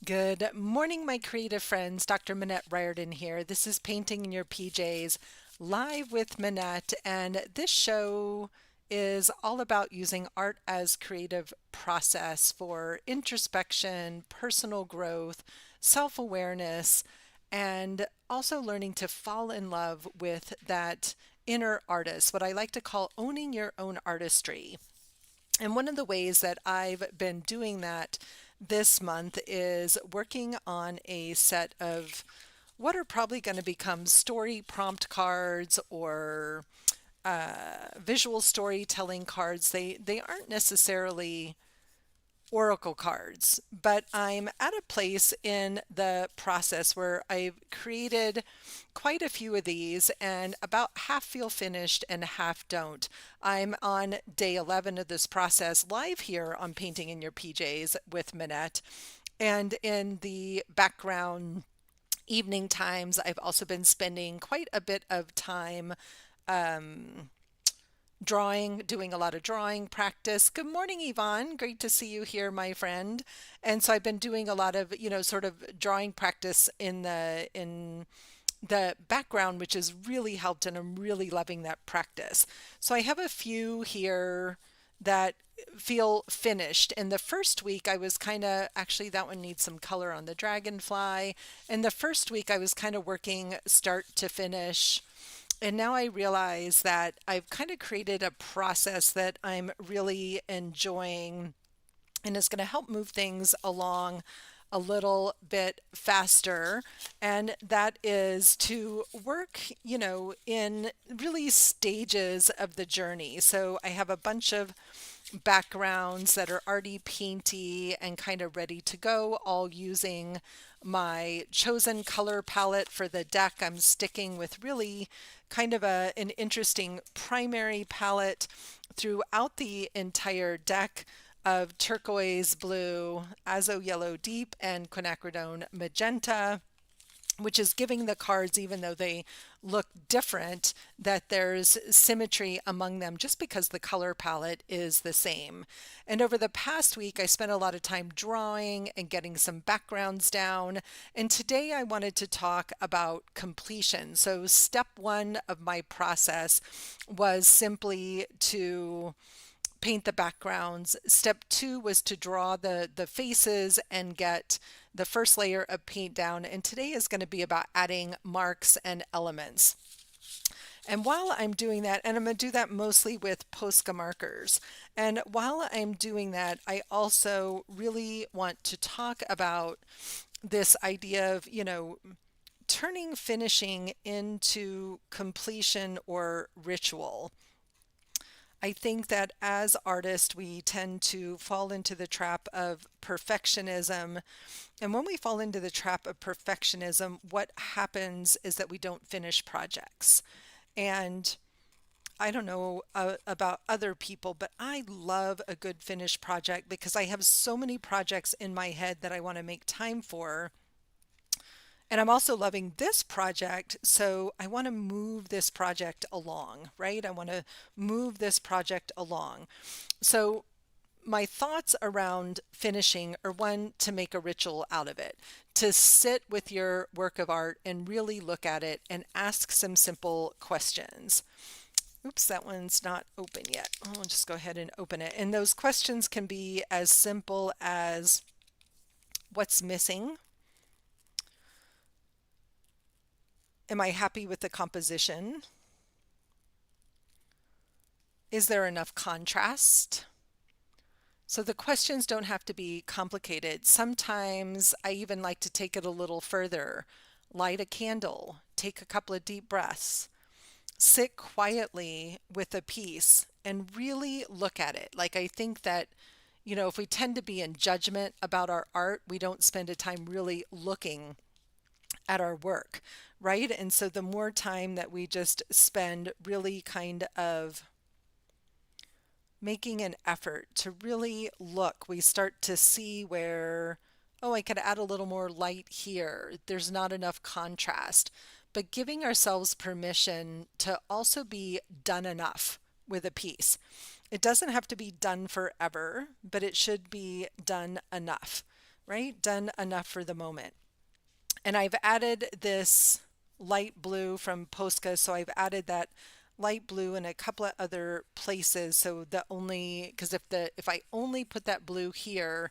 Good morning, my creative friends. Dr. Minette Riordan here. This is Painting in Your PJs live with Minette, and this show is all about using art as creative process for introspection, personal growth, self-awareness, and also learning to fall in love with that inner artist, what I like to call owning your own artistry. And one of the ways that I've been doing that this month is working on a set of what are probably going to become story prompt cards or visual storytelling cards. They aren't necessarily oracle cards, but I'm at a place in the process where I've created quite a few of these, and about half feel finished and half don't. I'm on day 11 of this process live here on Painting in Your PJs with Minette. And in the background evening times, I've also been spending quite a bit of time drawing, doing a lot of drawing practice. Good morning, Yvonne. Great to see you here, my friend. And so I've been doing a lot of, sort of drawing practice in the background, which has really helped, and I'm really loving that practice. So I have a few here that feel finished. And the first week I was kind of, actually that one needs some color on the dragonfly. And the first week I was kind of working start to finish. And now I realize that I've kind of created a process that I'm really enjoying and is going to help move things along a little bit faster. And that is to work, in really stages of the journey. So I have a bunch of backgrounds that are already painty and kind of ready to go, all using my chosen color palette for the deck. I'm sticking with really kind of an interesting primary palette throughout the entire deck of turquoise blue, azo yellow deep, and quinacridone magenta, which is giving the cards, even though they look different, that there's symmetry among them just because the color palette is the same. And over the past week, I spent a lot of time drawing and getting some backgrounds down. And today I wanted to talk about completion. So step one of my process was simply to paint the backgrounds. Step two was to draw the faces and get the first layer of paint down. And today is going to be about adding marks and elements. And while I'm doing that, and I'm going to do that mostly with posca markers. And while I'm doing that, I also really want to talk about this idea of, turning finishing into completion or ritual. I think that as artists, we tend to fall into the trap of perfectionism. And when we fall into the trap of perfectionism, what happens is that we don't finish projects. And I don't know about other people, but I love a good finished project because I have so many projects in my head that I want to make time for. And I'm also loving this project, so I want to move this project along, right? I want to move this project along. So my thoughts around finishing are, one, to make a ritual out of it, to sit with your work of art and really look at it and ask some simple questions. Oops, that one's not open yet. I'll just go ahead and open it. And those questions can be as simple as, what's missing? Am I happy with the composition? Is there enough contrast? So the questions don't have to be complicated. Sometimes I even like to take it a little further. Light a candle, take a couple of deep breaths, sit quietly with a piece and really look at it. Like, I think that, if we tend to be in judgment about our art, we don't spend a time really looking at our work, right? And so the more time that we just spend really kind of making an effort to really look, we start to see where, oh, I could add a little more light here. There's not enough contrast. But giving ourselves permission to also be done enough with a piece. It doesn't have to be done forever, but it should be done enough. right? Done enough for the moment. And I've added this light blue from Posca, so I've added that light blue in a couple of other places. So the only, because if I only put that blue here,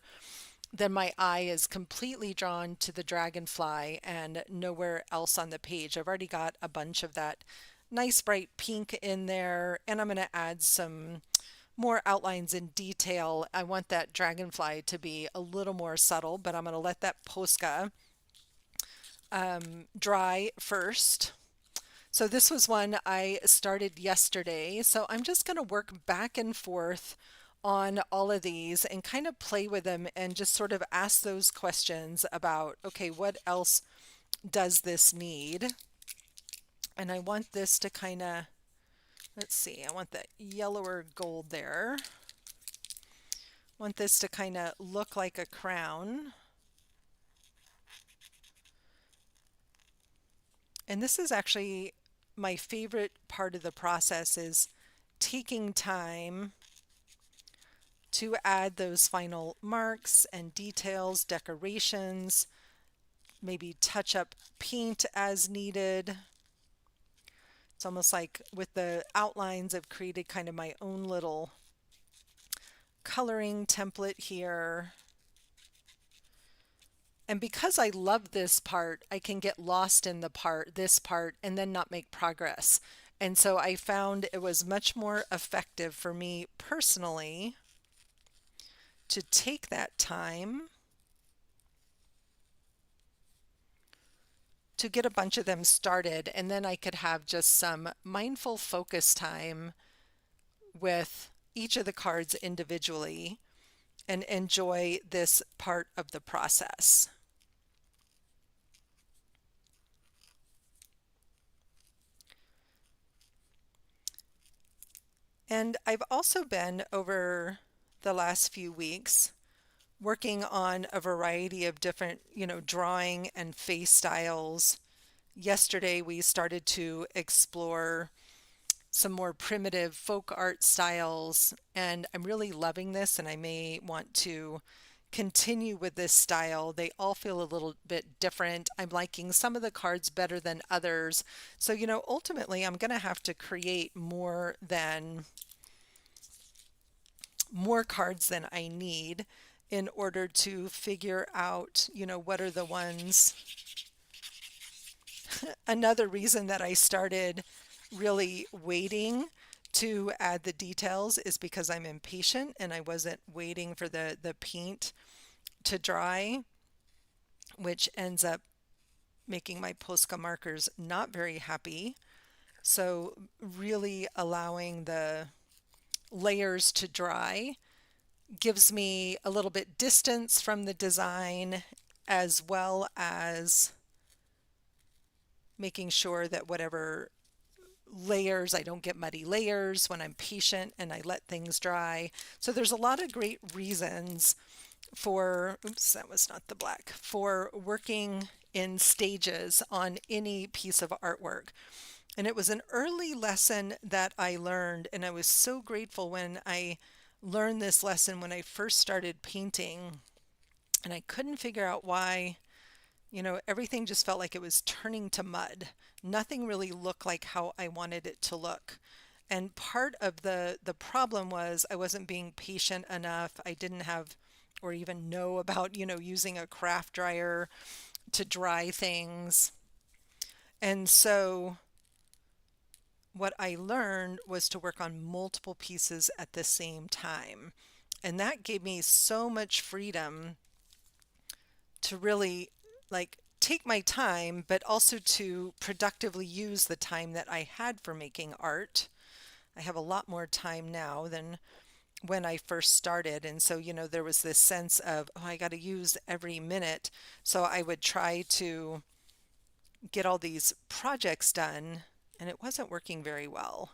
then my eye is completely drawn to the dragonfly and nowhere else on the page. I've already got a bunch of that nice bright pink in there, and I'm going to add some more outlines in detail. I want that dragonfly to be a little more subtle, but I'm going to let that Posca dry first. So this was one I started yesterday. So I'm just going to work back and forth on all of these and kind of play with them and just sort of ask those questions about, okay, what else does this need? And I want this to kind of, let's see, I want that yellower gold there. I want this to kind of look like a crown. And this is actually my favorite part of the process, is taking time to add those final marks and details, decorations, maybe touch up paint as needed. It's almost like with the outlines, I've created kind of my own little coloring template here. And because I love this part, I can get lost in this part, and then not make progress. And so I found it was much more effective for me personally to take that time to get a bunch of them started, and then I could have just some mindful focus time with each of the cards individually and enjoy this part of the process. And I've also been, over the last few weeks, working on a variety of different, drawing and face styles. Yesterday we started to explore some more primitive folk art styles, and I'm really loving this, and I may want to continue with this style. They all feel a little bit different. I'm liking some of the cards better than others. So, ultimately I'm going to have to create more cards than I need in order to figure out, what are the ones. Another reason that I started really waiting to add the details is because I'm impatient and I wasn't waiting for the paint to dry, which ends up making my Posca markers not very happy. So really allowing the layers to dry gives me a little bit distance from the design, as well as making sure that whatever layers, I don't get muddy layers when I'm patient and I let things dry. So there's a lot of great reasons for, oops, that was not the black, for working in stages on any piece of artwork. And it was an early lesson that I learned, and I was so grateful when I learned this lesson when I first started painting, and I couldn't figure out why. Everything just felt like it was turning to mud. Nothing really looked like how I wanted it to look. And part of the problem was I wasn't being patient enough. I didn't have or even know about, using a craft dryer to dry things. And so what I learned was to work on multiple pieces at the same time. And that gave me so much freedom to really take my time, but also to productively use the time that I had for making art. I have a lot more time now than when I first started. And so, there was this sense of, oh, I got to use every minute. So I would try to get all these projects done, and it wasn't working very well.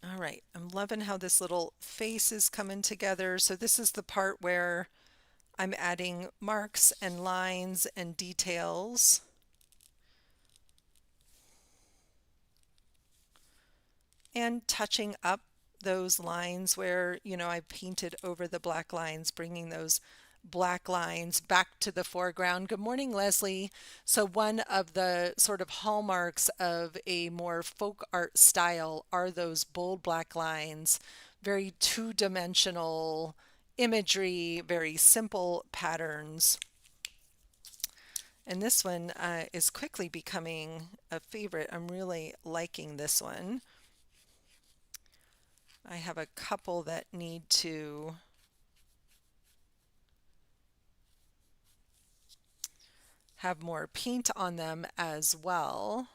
All right, I'm loving how this little face is coming together. So this is the part where I'm adding marks and lines and details. And touching up those lines where, I painted over the black lines, bringing those black lines back to the foreground. Good morning, Leslie. So one of the sort of hallmarks of a more folk art style are those bold black lines, very two-dimensional imagery, very simple patterns. And this one is quickly becoming a favorite. I'm really liking this one. I have a couple that need to have more paint on them as well.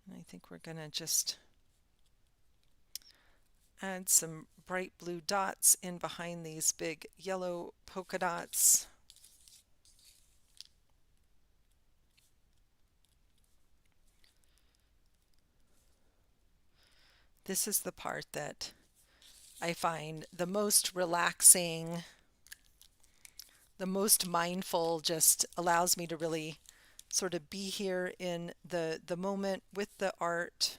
And I think we're going to just add some bright blue dots in behind these big yellow polka dots. This is the part that I find the most relaxing, the most mindful, just allows me to really sort of be here in the moment with the art,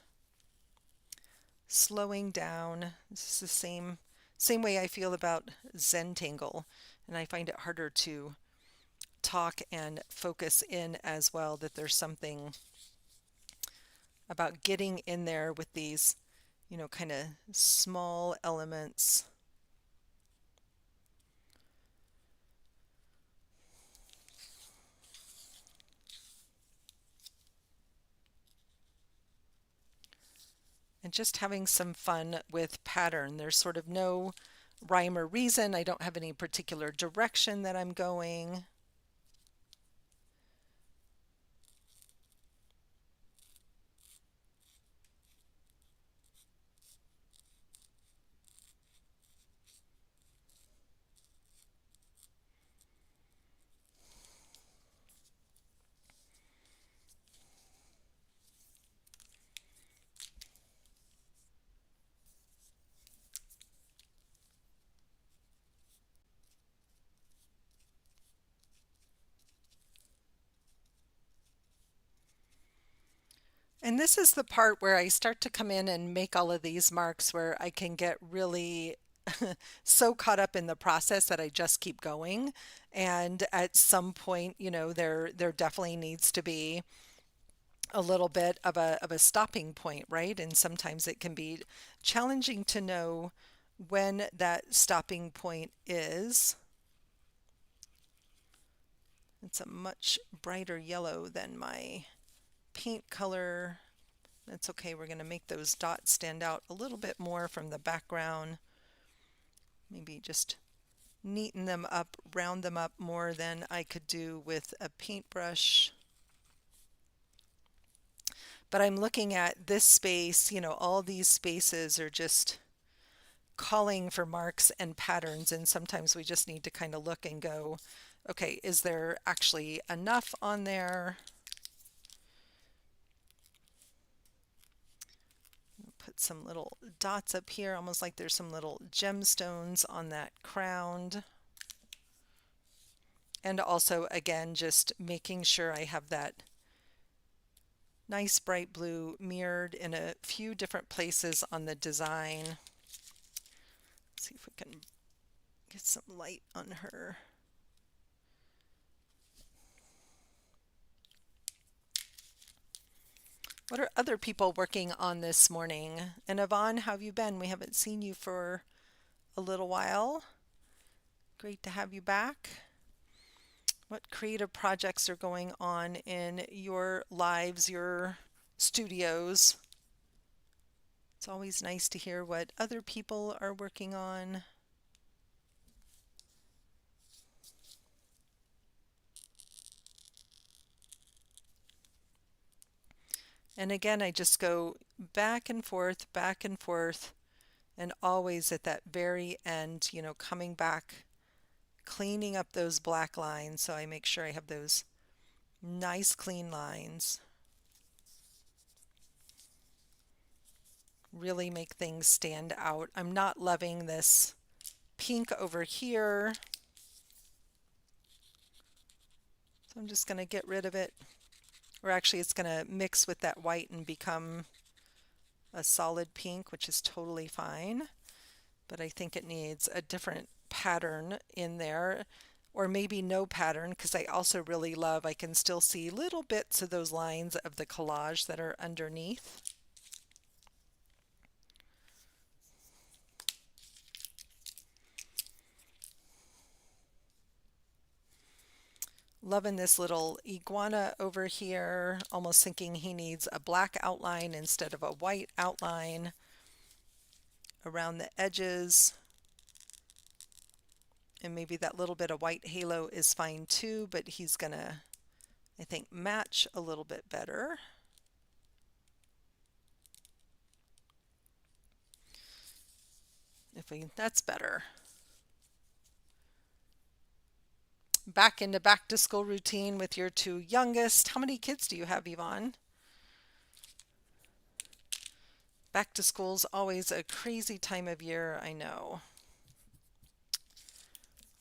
slowing down. This is the same way I feel about zentangle, and I find it harder to talk and focus in as well, that there's something about getting in there with these, kind of small elements. And just having some fun with pattern. There's sort of no rhyme or reason. I don't have any particular direction that I'm going. And this is the part where I start to come in and make all of these marks where I can get really so caught up in the process that I just keep going. And at some point, there definitely needs to be a little bit of a stopping point, right? And sometimes it can be challenging to know when that stopping point is. It's a much brighter yellow than my paint color. That's okay. We're going to make those dots stand out a little bit more from the background. Maybe just neaten them up, round them up more than I could do with a paintbrush. But I'm looking at this space, all these spaces are just calling for marks and patterns, and sometimes we just need to kind of look and go, okay, is there actually enough on there? Put some little dots up here, almost like there's some little gemstones on that crown. And also, again, just making sure I have that nice bright blue mirrored in a few different places on the design. Let's see if we can get some light on her. What are other people working on this morning? And Yvonne, how have you been? We haven't seen you for a little while. Great to have you back. What creative projects are going on in your lives, your studios? It's always nice to hear what other people are working on. And again, I just go back and forth, and always at that very end, coming back, cleaning up those black lines so I make sure I have those nice clean lines. Really make things stand out. I'm not loving this pink over here, so I'm just going to get rid of it Or actually it's going to mix with that white and become a solid pink, which is totally fine. But I think it needs a different pattern in there, or maybe no pattern, because I also really love, I can still see little bits of those lines of the collage that are underneath. Loving this little iguana over here, almost thinking he needs a black outline instead of a white outline around the edges. And maybe that little bit of white halo is fine too, but he's gonna, I think, match a little bit better. That's better. Back into back to school routine with your two youngest. How many kids do you have, Yvonne? Back to school's always a crazy time of year, I know.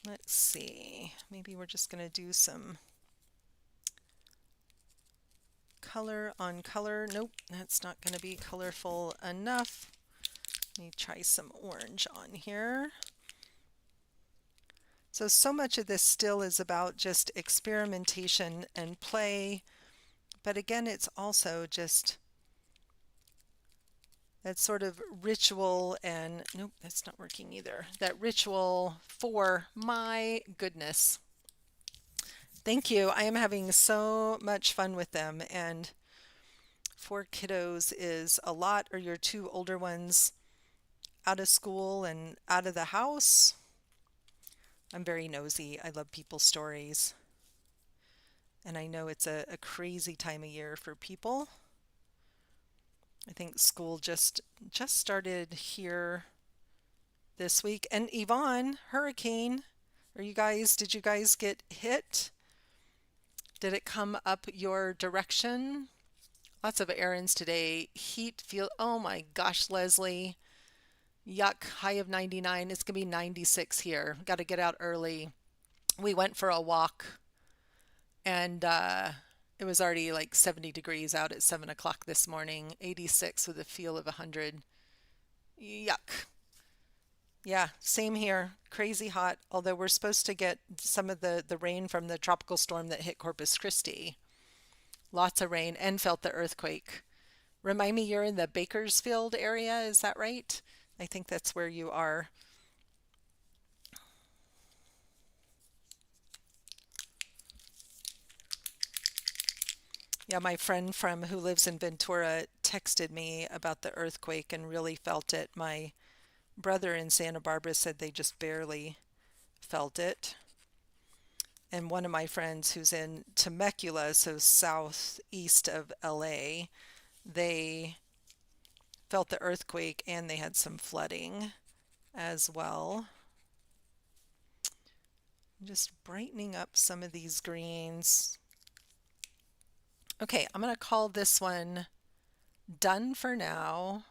Let's see. Maybe we're just going to do some color on color. Nope, that's not going to be colorful enough. Let me try some orange on here. So much of this still is about just experimentation and play. But again, it's also just that sort of ritual and, nope, that's not working either. That ritual for my goodness. Thank you. I am having so much fun with them, and 4 kiddos is a lot. Or your 2 older ones out of school and out of the house? I'm very nosy. I love people's stories. And I know it's a crazy time of year for people. I think school just started here this week. And Yvonne, hurricane, did you guys get hit? Did it come up your direction? Lots of errands today. Heat feel, oh my gosh, Leslie. Yuck, high of 99. It's going to be 96 here. Got to get out early. We went for a walk, and it was already like 70 degrees out at 7 o'clock this morning. 86 with a feel of 100. Yuck. Yeah, same here. Crazy hot. Although we're supposed to get some of the rain from the tropical storm that hit Corpus Christi. Lots of rain, and felt the earthquake. Remind me, you're in the Bakersfield area, is that right? I think that's where you are. Yeah, my friend from who lives in Ventura texted me about the earthquake and really felt it. My brother in Santa Barbara said they just barely felt it. And one of my friends who's in Temecula, so southeast of LA, they felt the earthquake and they had some flooding as well. Just brightening up some of these greens. Okay, I'm going to call this one done for now.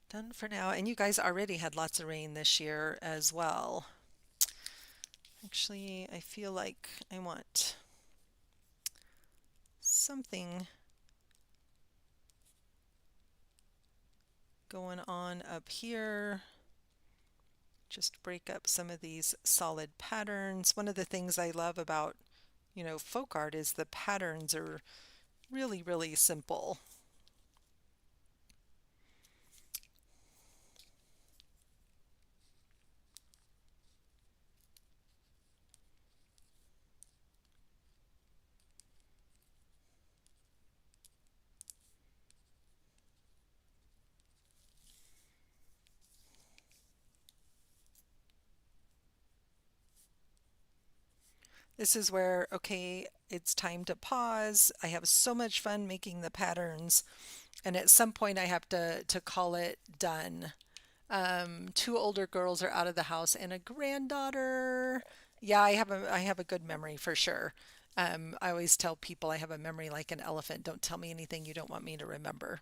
Done for now. And you guys already had lots of rain this year as well. Actually, I feel like I want something going on up here. Just break up some of these solid patterns. One of the things I love about, folk art is the patterns are really, really simple. This is where, okay, it's time to pause. I have so much fun making the patterns, and at some point I have to call it done. 2 older girls are out of the house and a granddaughter. Yeah, I have a good memory for sure. I always tell people I have a memory like an elephant. Don't tell me anything you don't want me to remember.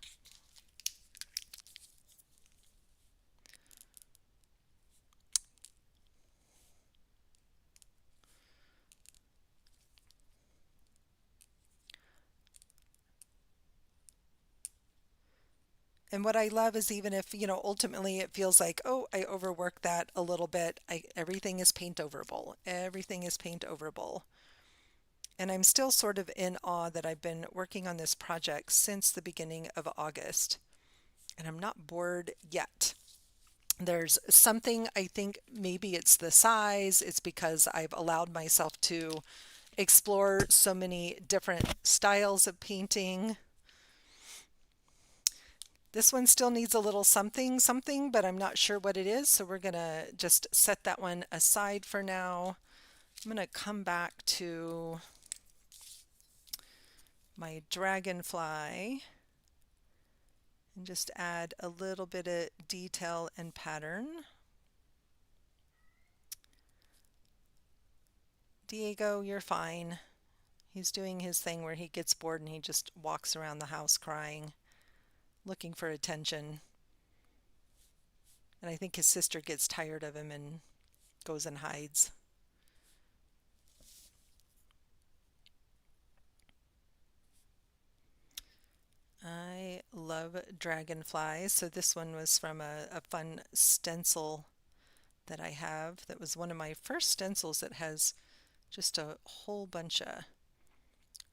And what I love is even if, ultimately it feels like, oh, I overworked that a little bit, everything is paint overable. Everything is paint overable. And I'm still sort of in awe that I've been working on this project since the beginning of August. And I'm not bored yet. There's something, I think maybe it's the size, it's because I've allowed myself to explore so many different styles of painting. This one still needs a little something, something, but I'm not sure what it is, so we're going to just set that one aside for now. I'm going to come back to my dragonfly and just add a little bit of detail and pattern. Diego, you're fine. He's doing his thing where he gets bored and he just walks around the house crying, looking for attention. And I think his sister gets tired of him and goes and hides. I love dragonflies. So this one was from a fun stencil that I have. That was one of my first stencils that has just a whole bunch of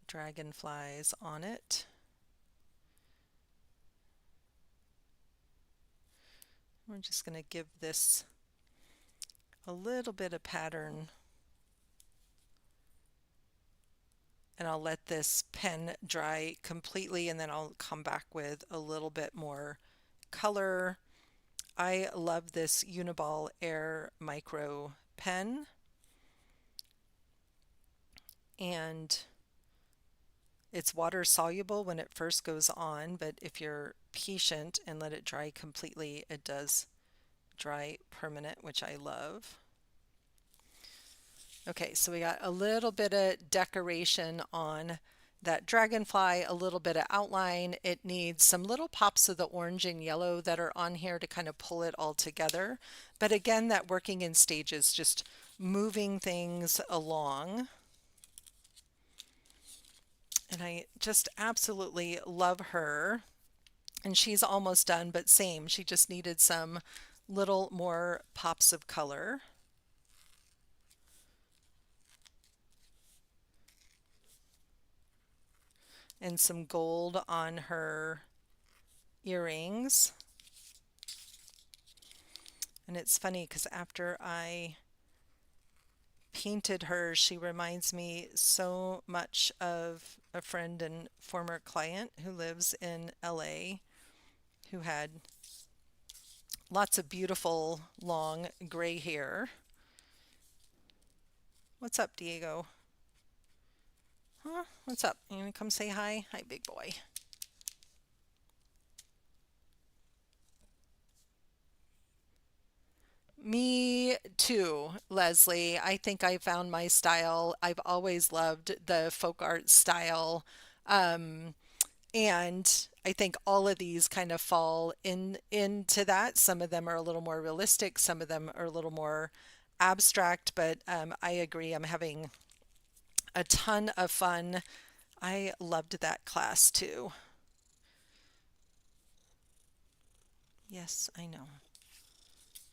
dragonflies on it. We're just going to give this a little bit of pattern, and I'll let this pen dry completely, and then I'll come back with a little bit more color. I love this Uniball Air Micro pen, and it's water soluble when it first goes on, but if you're patient and let it dry completely, it does dry permanent, which I love. Okay, so we got a little bit of decoration on that dragonfly, a little bit of outline. It needs some little pops of the orange and yellow that are on here to kind of pull it all together. But again, that working in stages, just moving things along. And I just absolutely love her. And she's almost done, but same. She just needed some little more pops of color. And some gold on her earrings. And it's funny because after I painted her, she reminds me so much of a friend and former client who lives in LA, who had lots of beautiful long gray hair. What's up, Diego? Huh? What's up? You gonna come say hi? Hi, big boy. Me too, Leslie. I think I found my style. I've always loved the folk art style. Um, and I think all of these kind of fall into that. Some of them are a little more realistic, some of them are a little more abstract, but I agree. I'm having a ton of fun. I loved that class too. Yes, I know.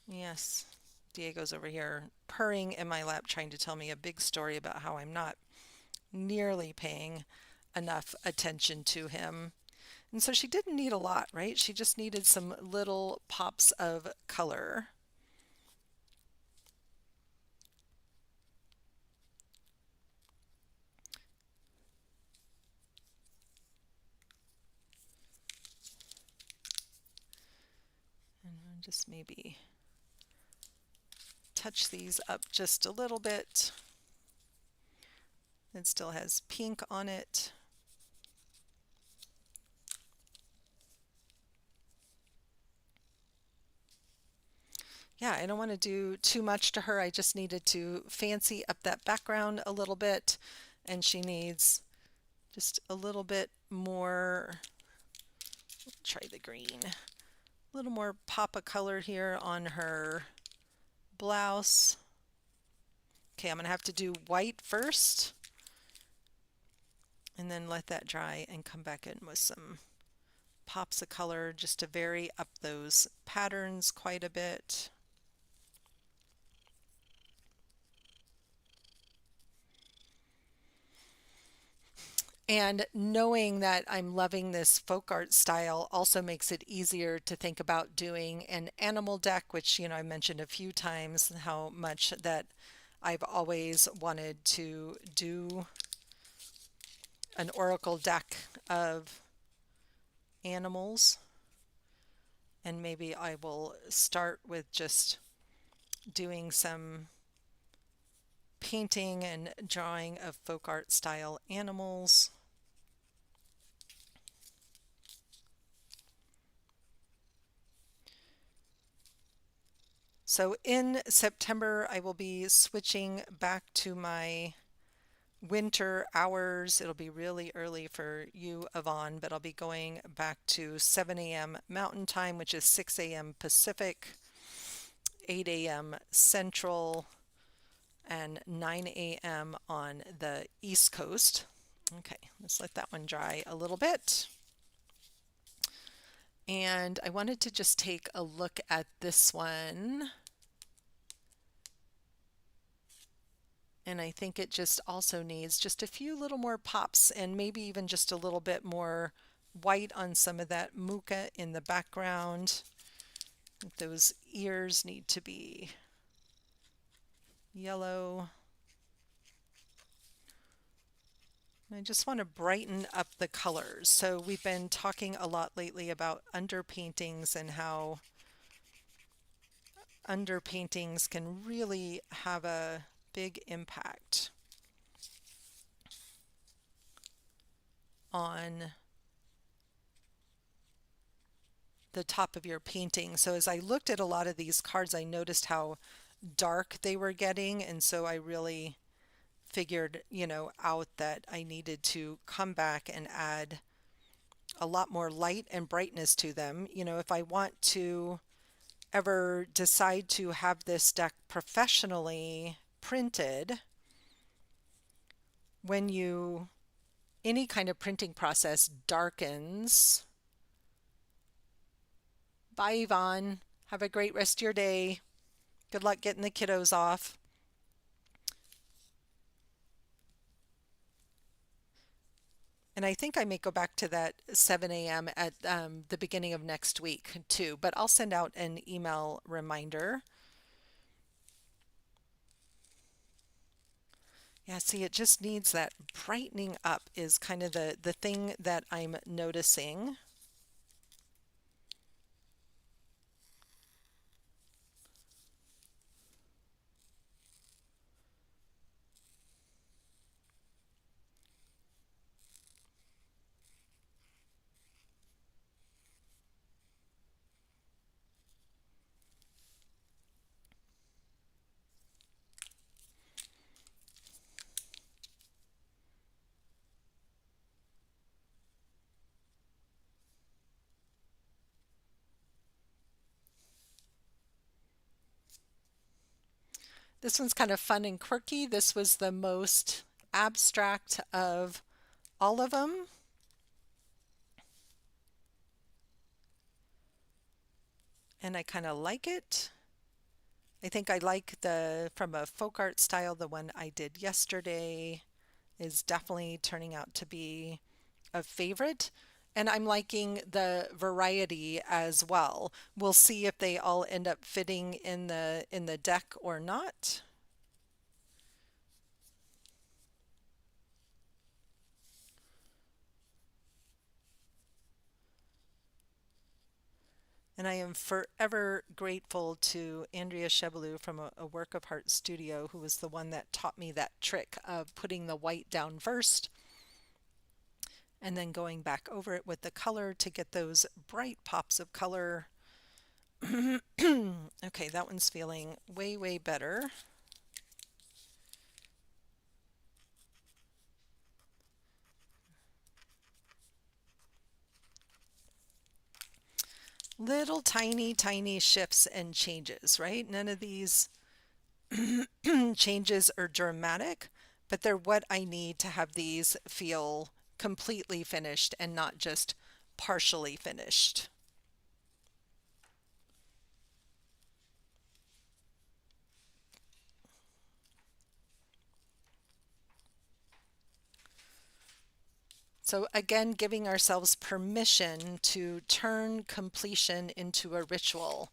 Yes. Diego's over here purring in my lap, trying to tell me a big story about how I'm not nearly paying enough attention to him. And so she didn't need a lot, right? She just needed some little pops of color. And just maybe touch these up just a little bit. It still has pink on it. Yeah, I don't want to do too much to her. I just needed to fancy up that background a little bit, and she needs just a little bit more. Try the green. A little more pop of color here on her blouse. Okay, I'm going to have to do white first and then let that dry and come back in with some pops of color just to vary up those patterns quite a bit. And knowing that I'm loving this folk art style also makes it easier to think about doing an animal deck, which, I mentioned a few times how much that I've always wanted to do an oracle deck of animals. And maybe I will start with just doing some painting and drawing of folk art style animals. So in September, I will be switching back to my winter hours. It'll be really early for you, Yvonne, but I'll be going back to 7 a.m. Mountain Time, which is 6 a.m. Pacific, 8 a.m. Central, and 9 a.m. on the East Coast. Okay, let's let that one dry a little bit. And I wanted to just take a look at this one. And I think it just also needs just a few little more pops and maybe even just a little bit more white on some of that muka in the background. Those ears need to be yellow. I just want to brighten up the colors. So we've been talking a lot lately about underpaintings and how underpaintings can really have a big impact on the top of your painting. So as I looked at a lot of these cards, I noticed how dark they were getting, and so I really figured, out that I needed to come back and add a lot more light and brightness to them. If I want to ever decide to have this deck professionally printed, when any kind of printing process darkens. Bye, Yvonne. Have a great rest of your day. Good luck getting the kiddos off. And I think I may go back to that 7 a.m. at the beginning of next week too, but I'll send out an email reminder. Yeah, see, it just needs that brightening up is kind of the thing that I'm noticing. This one's kind of fun and quirky. This was the most abstract of all of them. And I kind of like it. I think I like from a folk art style, the one I did yesterday is definitely turning out to be a favorite. And I'm liking the variety as well. We'll see if they all end up fitting in the deck or not. And I am forever grateful to Andrea Chevalou from a Work of Heart studio, who was the one that taught me that trick of putting the white down first and then going back over it with the color to get those bright pops of color. Okay, that one's feeling way, way better. Little tiny, tiny shifts and changes, right? None of these changes are dramatic, but they're what I need to have these feel completely finished and not just partially finished. So again, giving ourselves permission to turn completion into a ritual.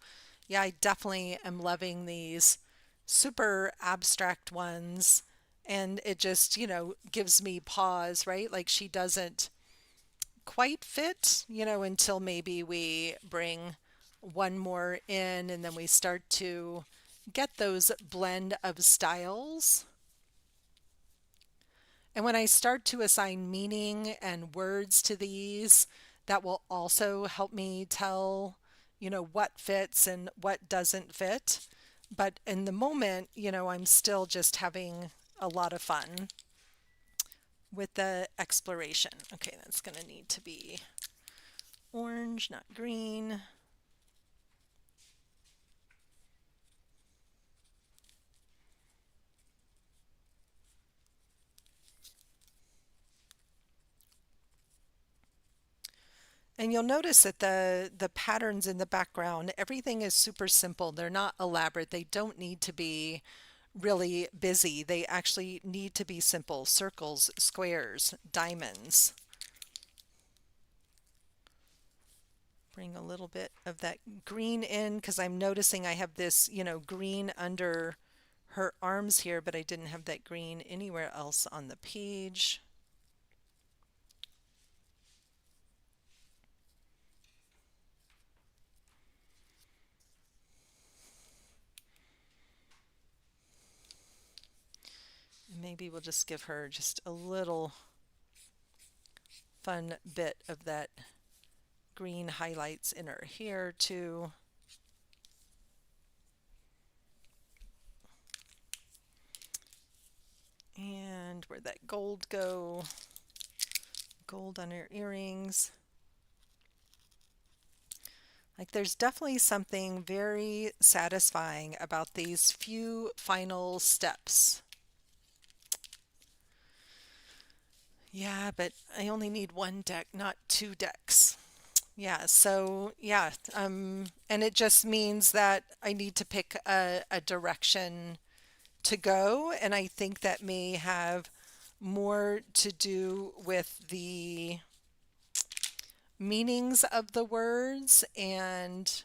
Yeah, I definitely am loving these super abstract ones. And it just, gives me pause, right? Like she doesn't quite fit, until maybe we bring one more in and then we start to get those blend of styles. And when I start to assign meaning and words to these, that will also help me tell, what fits and what doesn't fit. But in the moment, I'm still just having a lot of fun with the exploration. Okay, that's going to need to be orange, not green. And you'll notice that the patterns in the background, everything is super simple. They're not elaborate. They don't need to be really busy. They actually need to be simple. Circles, squares, diamonds. Bring a little bit of that green in because I'm noticing I have this, green under her arms here, but I didn't have that green anywhere else on the page. Maybe we'll just give her just a little fun bit of that green highlights in her hair too. And where'd that gold go? Gold on her earrings. Like there's definitely something very satisfying about these few final steps. Yeah, but I only need one deck, not two decks. Yeah, so yeah, and it just means that I need to pick a direction to go, and I think that may have more to do with the meanings of the words and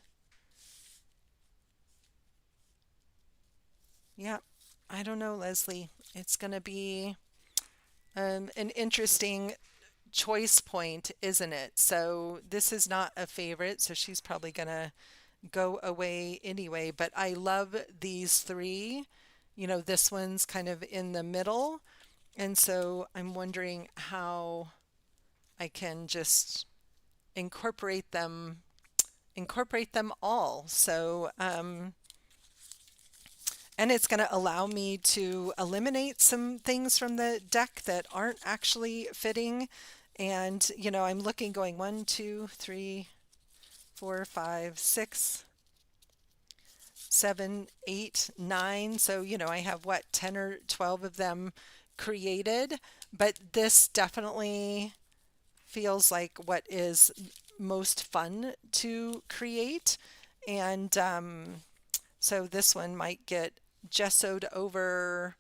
yeah, I don't know, Leslie. It's going to be an interesting choice point, isn't it? So this is not a favorite, so she's probably going to go away anyway, but I love these three. This one's kind of in the middle, and so I'm wondering how I can just incorporate them all. So and it's going to allow me to eliminate some things from the deck that aren't actually fitting. And, I'm looking going 1, 2, 3, 4, 5, 6, 7, 8, 9. So, I have what, 10 or 12 of them created. But this definitely feels like what is most fun to create. And so this one might get gessoed over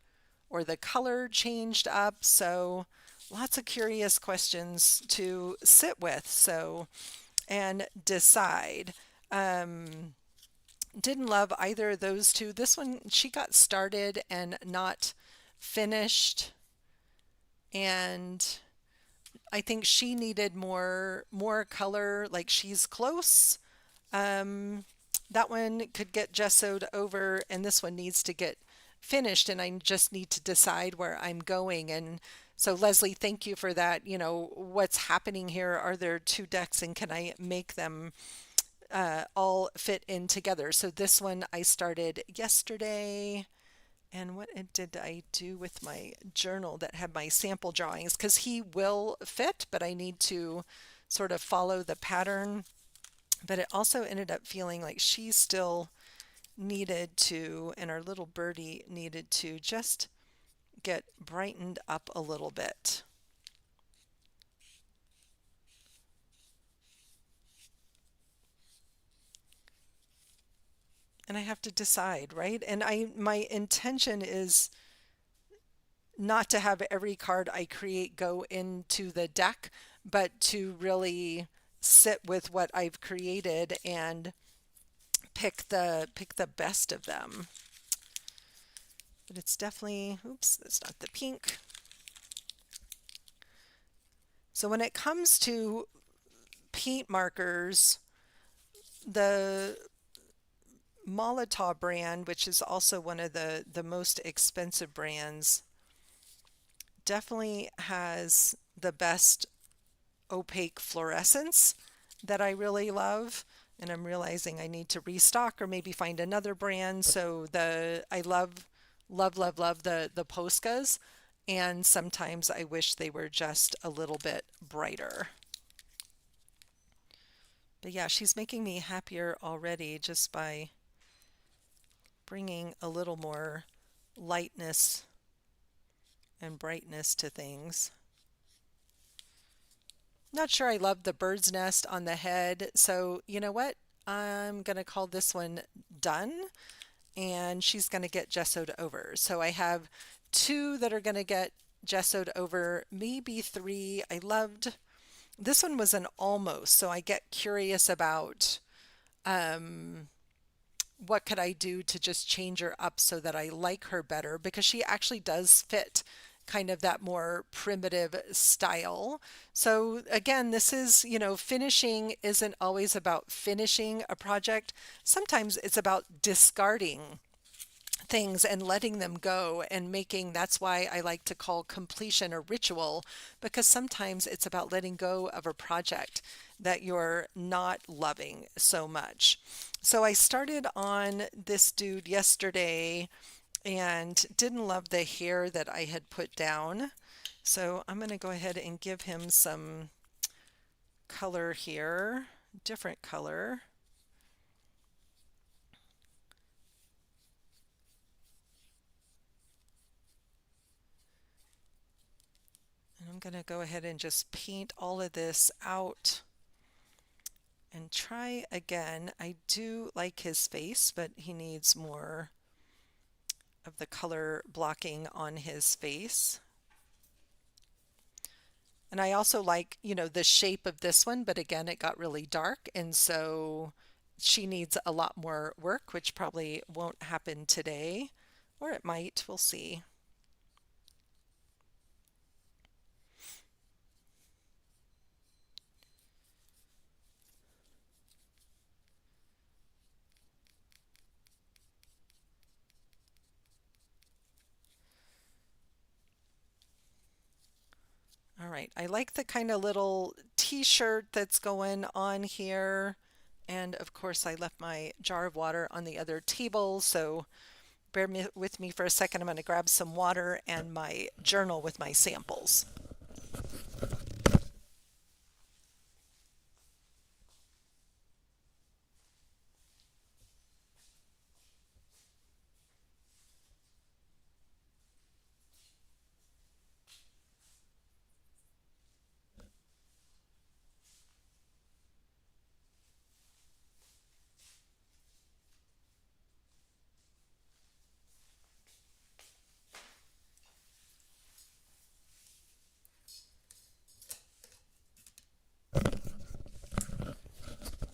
or the color changed up. So lots of curious questions to sit with. So and decide. Didn't love either of those two. This one, she got started and not finished. And I think she needed more color, like she's close. Um, that one could get gessoed over, and this one needs to get finished, and I just need to decide where I'm going. And so, Leslie, thank you for that. What's happening here? Are there two decks, and can I make them all fit in together? So this one I started yesterday. And what did I do with my journal that had my sample drawings? Because he will fit, but I need to sort of follow the pattern. But it also ended up feeling like she still needed to, and our little birdie needed to just get brightened up a little bit. And I have to decide, right? And my intention is not to have every card I create go into the deck, but to really sit with what I've created and pick the best of them. But it's definitely, oops, that's not the pink. So when it comes to paint markers, the Molotov brand, which is also one of the most expensive brands, definitely has the best opaque fluorescence that I really love. And I'm realizing I need to restock or maybe find another brand. So I love the poscas, and sometimes I wish they were just a little bit brighter. But yeah, she's making me happier already just by bringing a little more lightness and brightness to things. Not sure I love the bird's nest on the head, so you know what? I'm going to call this one done, and she's going to get gessoed over. So I have two that are going to get gessoed over, maybe three. I loved this one was an almost, so I get curious about what could I do to just change her up so that I like her better, because she actually does fit kind of that more primitive style. So again, this is, finishing isn't always about finishing a project. Sometimes it's about discarding things and letting them go and making, that's why I like to call completion a ritual, because sometimes it's about letting go of a project that you're not loving so much. So I started on this dude yesterday and didn't love the hair that I had put down. So I'm going to go ahead and give him some color here, different color. And I'm going to go ahead and just paint all of this out and try again. I do like his face, but he needs more of the color blocking on his face. And I also like, the shape of this one, but again, it got really dark, and so she needs a lot more work, which probably won't happen today, or it might, we'll see. All right, I like the kind of little t-shirt that's going on here. And of course, I left my jar of water on the other table, so with me for a second. I'm going to grab some water and my journal with my samples.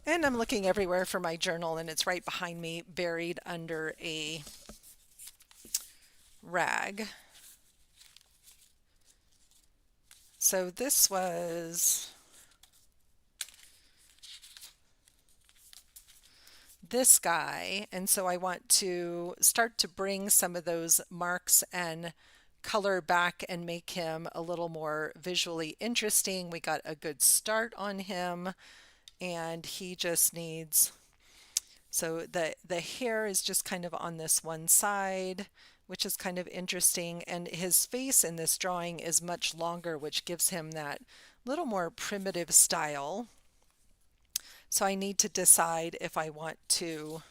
And I'm looking everywhere for my journal, and it's right behind me, buried under a rag. So this was this guy, and so I want to start to bring some of those marks and color back and make him a little more visually interesting. We got a good start on him, and he just needs, so the hair is just kind of on this one side, which is kind of interesting, and his face in this drawing is much longer, which gives him that little more primitive style. So I need to decide if I want to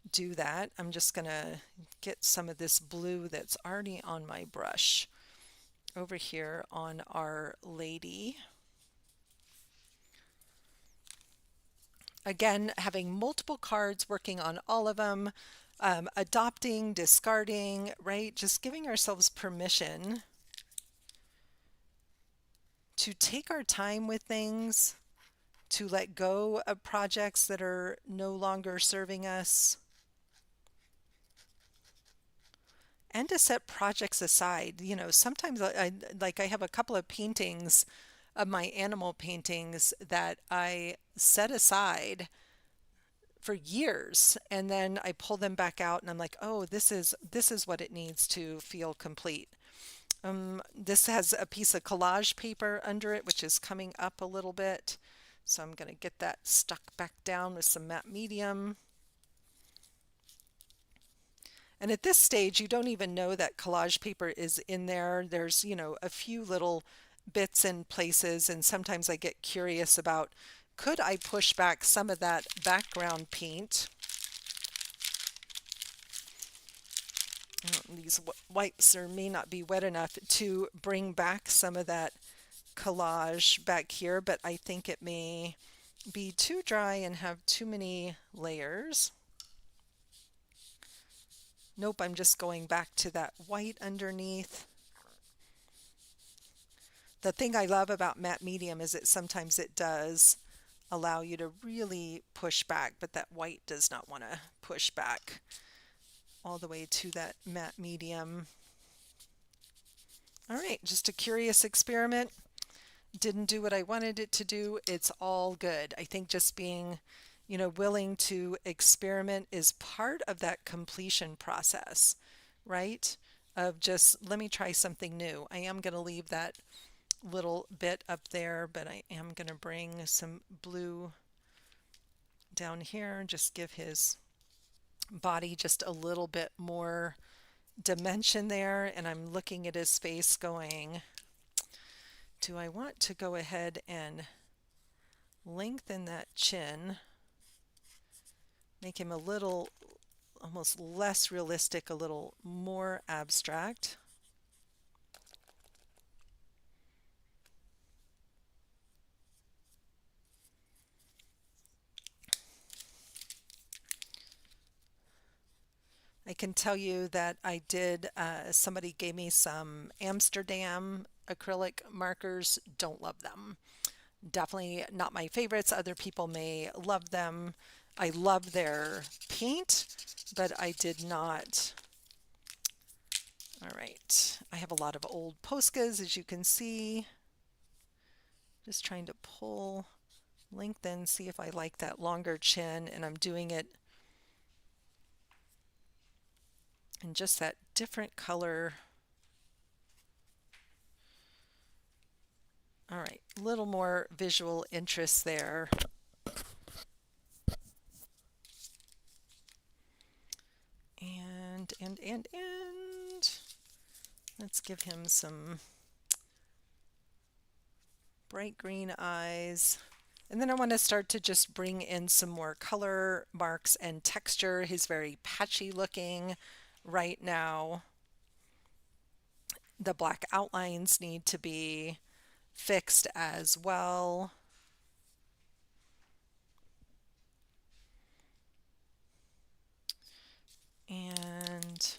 do that. I'm just going to get some of this blue that's already on my brush over here on our lady. Again, having multiple cards, working on all of them, adopting, discarding, right? Just giving ourselves permission to take our time with things, to let go of projects that are no longer serving us, and to set projects aside. You know, sometimes I have a couple of paintings of my animal paintings that I set aside for years, and then I pull them back out and I'm like, "Oh, this is what it needs to feel complete." This has a piece of collage paper under it, which is coming up a little bit. So I'm going to get that stuck back down with some matte medium. And at this stage, you don't even know that collage paper is in there. There's, a few little bits and places, and sometimes I get curious about, could I push back some of that background paint? These wipes may not be wet enough to bring back some of that collage back here, but I think it may be too dry and have too many layers. Nope, I'm just going back to that white underneath. The thing I love about matte medium is that sometimes it does allow you to really push back, but that white does not want to push back all the way to that matte medium. All right, just a curious experiment. Didn't do what I wanted it to do. It's all good. I think just being, willing to experiment is part of that completion process, right? Of just, let me try something new. I am going to leave that little bit up there, but I am going to bring some blue down here, just give his body just a little bit more dimension there. And I'm looking at his face going, do I want to go ahead and lengthen that chin, make him a little almost less realistic, a little more abstract? I can tell you that I did, somebody gave me some Amsterdam acrylic markers. Don't love them. Definitely not my favorites. Other people may love them. I love their paint, but I did not. All right. I have a lot of old poscas, as you can see. Just trying to pull, lengthen, see if I like that longer chin, and I'm doing it in just that different color. All right, a little more visual interest there. And let's give him some bright green eyes. And then I want to start to just bring in some more color marks and texture. He's very patchy looking right now. The black outlines need to be fixed as well. And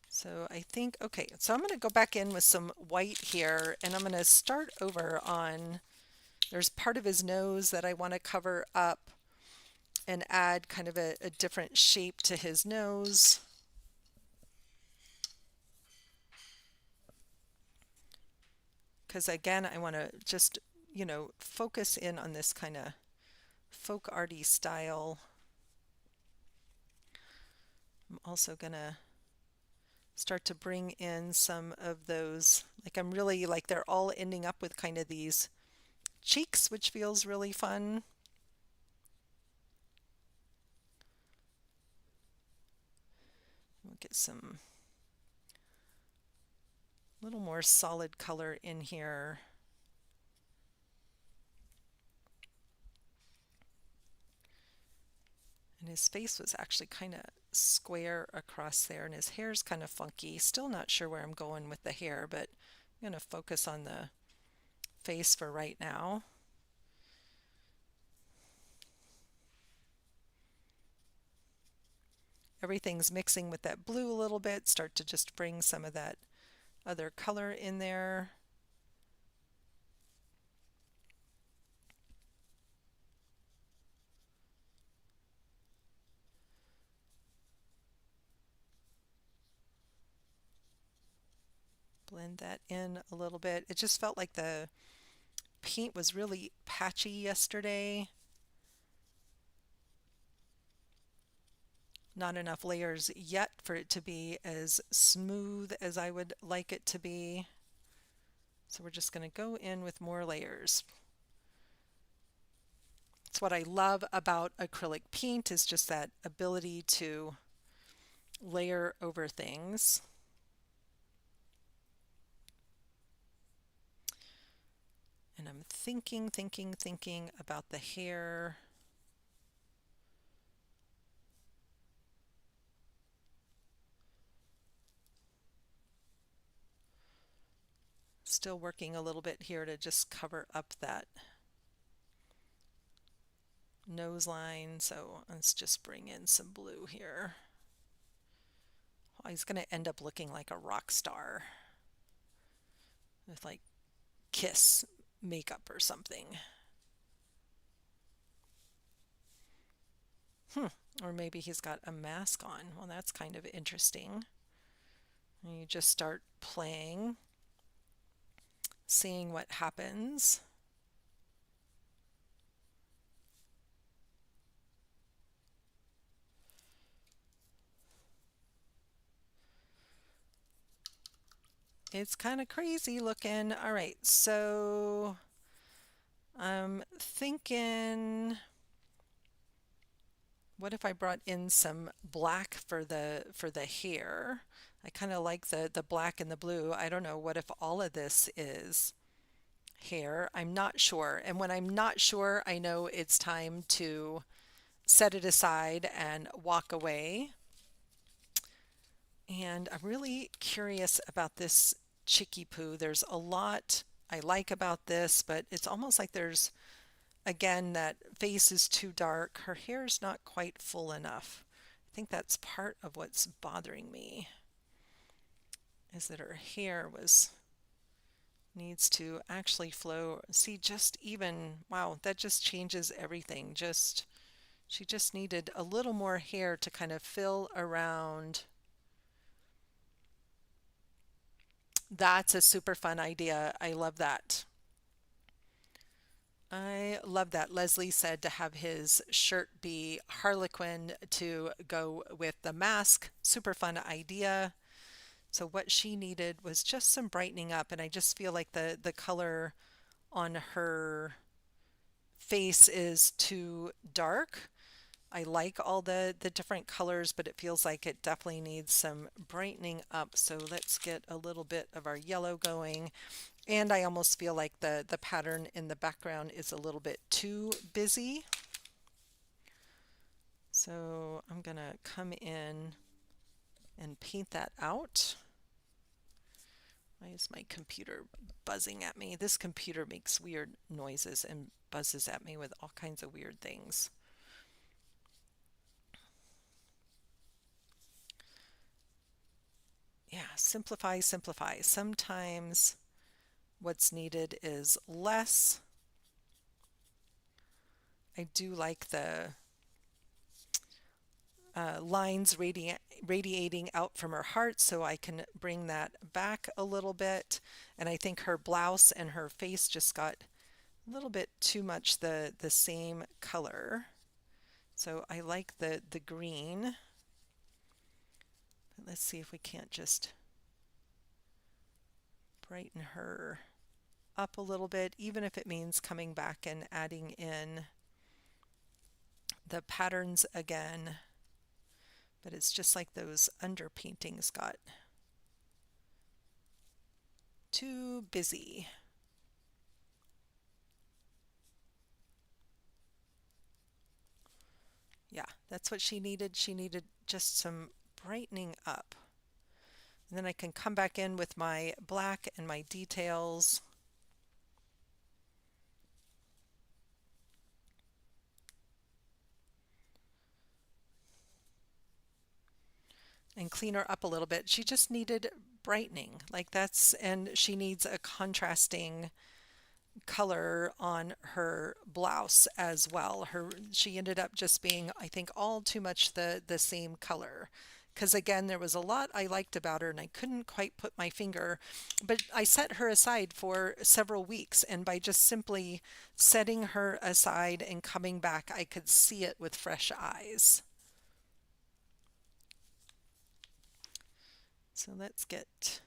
so I think, okay, so I'm going to go back in with some white here, and I'm going to start over on, there's part of his nose that I want to cover up and add kind of a different shape to his nose. Because again, I want to just, focus in on this kind of folk arty style. I'm also going to start to bring in some of those, like I'm really like they're all ending up with kind of these cheeks, which feels really fun. We'll get some little more solid color in here. And his face was actually kind of square across there, and his hair's kind of funky. Still not sure where I'm going with the hair, but I'm going to focus on the face for right now. everything's mixing with that blue a little bit, start to just bring some of that other color in there. Blend that in a little bit. It just felt like the paint was really patchy yesterday. Not enough layers yet for it to be as smooth as I would like it to be. So we're just going to go in with more layers. It's what I love about acrylic paint, is just that ability to layer over things. And I'm thinking about the hair. Still working a little bit here to just cover up that nose line. So let's just bring in some blue here. Oh, he's going to end up looking like a rock star with like Kiss makeup or something. Or maybe he's got a mask on. Well, that's kind of interesting. And you just start playing, seeing what happens. It's kind of crazy looking. All right, so I'm thinking, what if I brought in some black for the hair? I kind of like the black and the blue. I don't know, what if all of this is hair? I'm not sure. And when I'm not sure, I know it's time to set it aside and walk away. And I'm really curious about this chicky poo. There's a lot I like about this, but it's almost like there's, again, that face is too dark. Her hair's not quite full enough. I think that's part of what's bothering me, is that her hair needs to actually flow. See, just even, wow, that just changes everything. She just needed a little more hair to kind of fill around. That's a super fun idea. I love that. I love that. Leslie said to have his shirt be Harlequin to go with the mask. Super fun idea. So what she needed was just some brightening up, and I just feel like the color on her face is too dark. I like all the different colors, but it feels like it definitely needs some brightening up. So let's get a little bit of our yellow going. And I almost feel like the pattern in the background is a little bit too busy. So I'm going to come in and paint that out. Why is my computer buzzing at me? This computer makes weird noises and buzzes at me with all kinds of weird things. Yeah, simplify, simplify. Sometimes what's needed is less. I do like the lines radiating out from her heart, so I can bring that back a little bit. And I think her blouse and her face just got a little bit too much the same color. So I like the green. But let's see if we can't just brighten her up a little bit, even if it means coming back and adding in the patterns again. But it's just like those underpaintings got too busy. Yeah, that's what she needed. She needed just some brightening up. And then I can come back in with my black and my details. and clean her up a little bit. She just needed brightening. And she needs a contrasting color on her blouse as well. She ended up just being, I think, all too much the same color. Because again, there was a lot I liked about her and I couldn't quite put my finger, but I set her aside for several weeks, and by just simply setting her aside and coming back, I could see it with fresh eyes. So let's get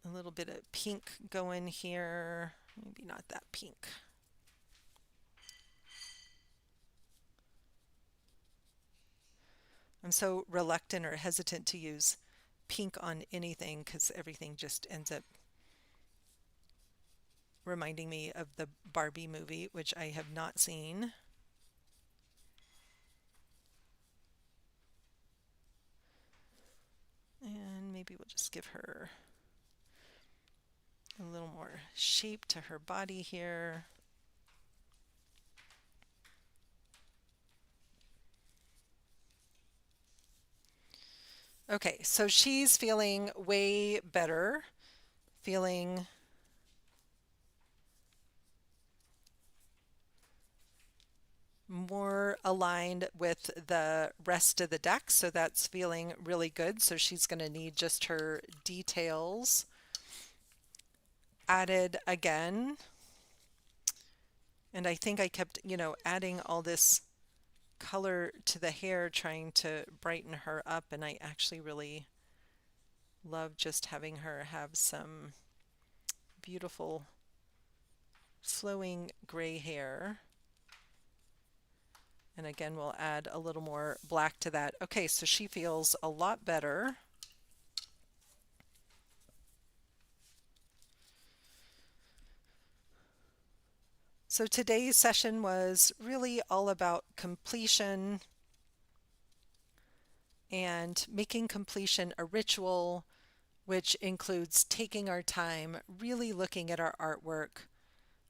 a little bit of pink going here. Maybe not that pink. I'm so reluctant or hesitant to use pink on anything because everything just ends up reminding me of the Barbie movie, which I have not seen. And maybe we'll just give her a little more shape to her body here. Okay, so she's feeling way better, feeling more aligned with the rest of the deck, so that's feeling really good. So she's going to need just her details added again. And I think I kept, adding all this color to the hair, trying to brighten her up, and I actually really love just having her have some beautiful flowing gray hair. And again, we'll add a little more black to that. Okay, so she feels a lot better. So today's session was really all about completion and making completion a ritual, which includes taking our time, really looking at our artwork,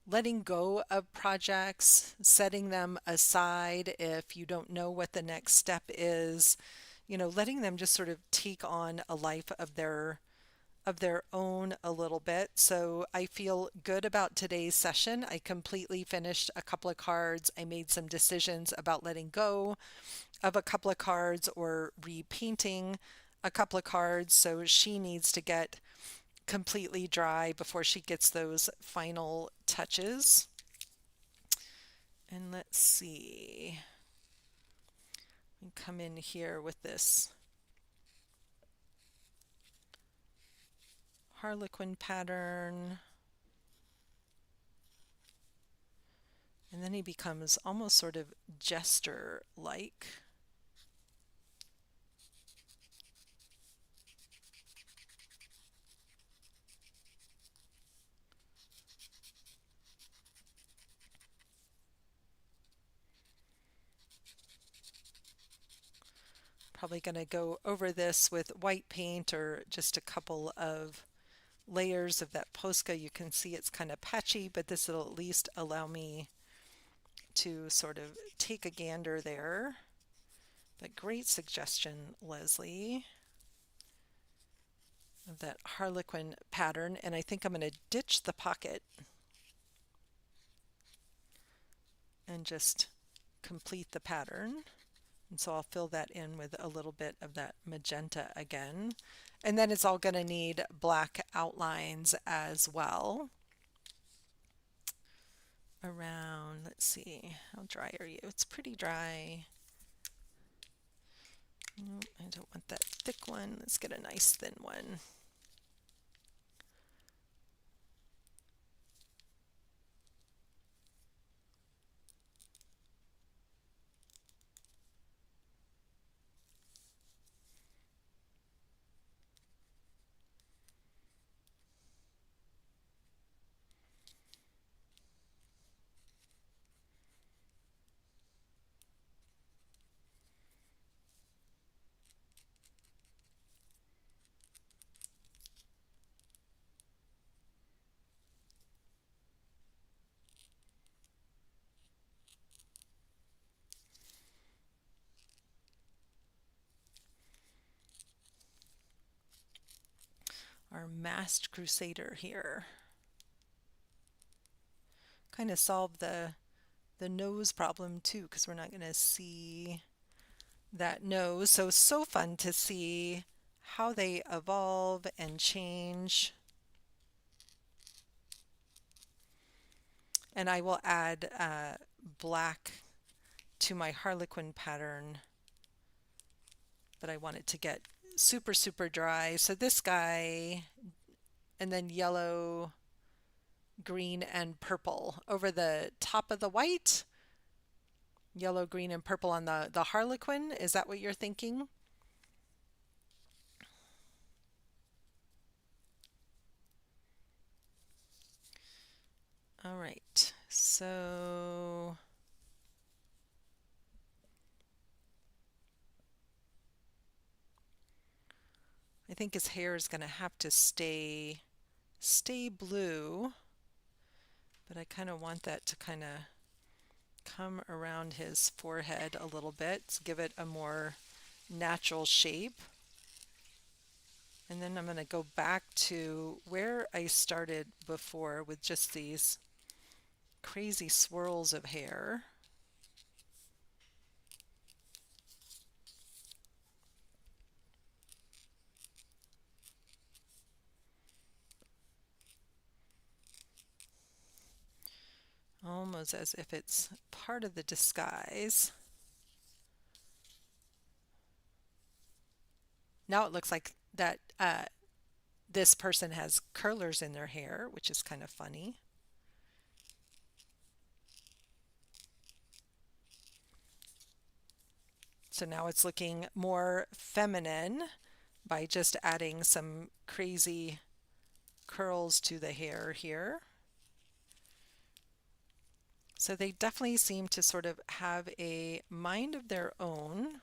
letting go of projects, setting them aside if you don't know what the next step is, letting them just sort of take on a life of their own a little bit. So I feel good about today's session. I completely finished a couple of cards. I made some decisions about letting go of a couple of cards or repainting a couple of cards. So she needs to get completely dry before she gets those final touches. And let's see. We come in here with this Harlequin pattern. And then he becomes almost sort of jester-like. Probably going to go over this with white paint or just a couple of layers of that posca. You can see it's kind of patchy, but this will at least allow me to sort of take a gander there. But great suggestion, Leslie, of that Harlequin pattern. And I think I'm going to ditch the pocket and just complete the pattern. And so I'll fill that in with a little bit of that magenta again. And then it's all going to need black outlines as well. Around, let's see, how dry are you? It's pretty dry. Nope, I don't want that thick one. Let's get a nice thin one. our masked crusader here. Kind of solve the nose problem too, because we're not going to see that nose. So fun to see how they evolve and change. And I will add black to my harlequin pattern, but I want it to get super, super dry. So this guy, and then yellow, green, and purple over the top of the white. Yellow, green, and purple on the harlequin. Is that what you're thinking? All right, so I think his hair is going to have to stay blue, but I kind of want that to kind of come around his forehead a little bit to give it a more natural shape. And then I'm going to go back to where I started before with just these crazy swirls of hair. Almost as if it's part of the disguise. Now it looks like that this person has curlers in their hair, which is kind of funny. So now it's looking more feminine by just adding some crazy curls to the hair here. So they definitely seem to sort of have a mind of their own.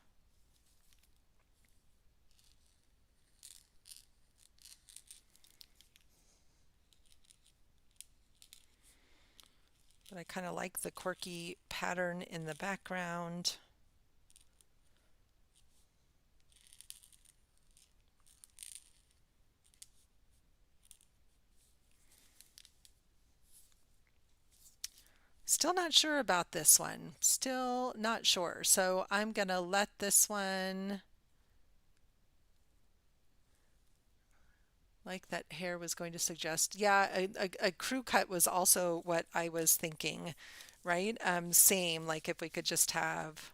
But I kind of like the quirky pattern in the background. Still not sure about this one. Still not sure. So I'm going to let this one, like that hair was going to suggest. Yeah, a crew cut was also what I was thinking, right? Same, like if we could just have,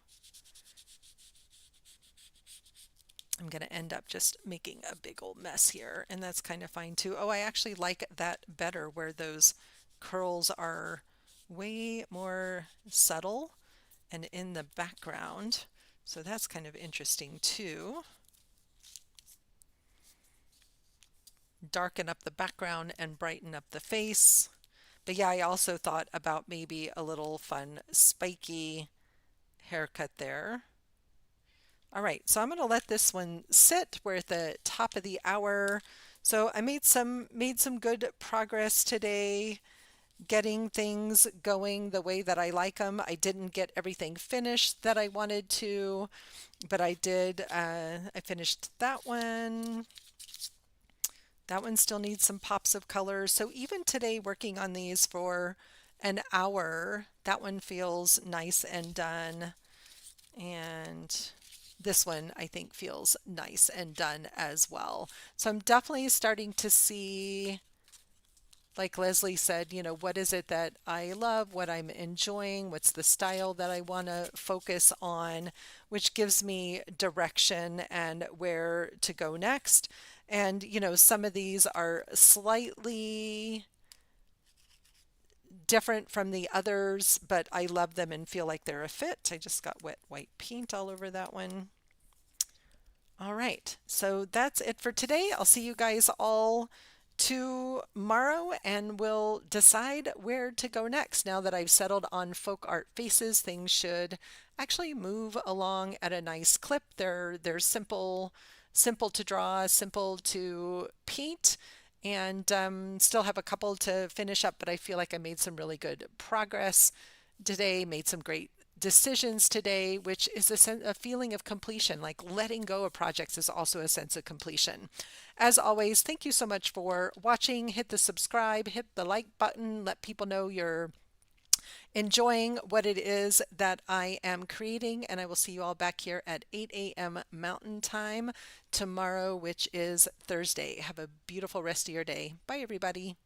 I'm going to end up just making a big old mess here, and that's kind of fine too. Oh, I actually like that better where those curls are way more subtle and in the background. So that's kind of interesting too. Darken up the background and brighten up the face. But yeah, I also thought about maybe a little fun spiky haircut there. All right, so I'm going to let this one sit. We're at the top of the hour. So I made some good progress today, getting things going the way that I like them. I didn't get everything finished that I wanted to, but I did. I finished that one. That one still needs some pops of color. So even today, working on these for an hour, that one feels nice and done. And this one I think feels nice and done as well. So I'm definitely starting to see, like Leslie said, what is it that I love, what I'm enjoying, what's the style that I want to focus on, which gives me direction and where to go next. And, some of these are slightly different from the others, but I love them and feel like they're a fit. I just got wet white paint all over that one. All right, so that's it for today. I'll see you guys all tomorrow and we'll decide where to go next. Now that I've settled on folk art faces, things should actually move along at a nice clip. They're simple to draw, simple to paint, and still have a couple to finish up, but I feel like I made some really good progress today, made some great decisions today, which is a feeling of completion. Like letting go of projects is also a sense of completion. As always, thank you so much for watching. Hit the subscribe, hit the like button, let people know you're enjoying what it is that I am creating, and I will see you all back here at 8 a.m. Mountain Time tomorrow, which is Thursday. Have a beautiful rest of your day. Bye, everybody.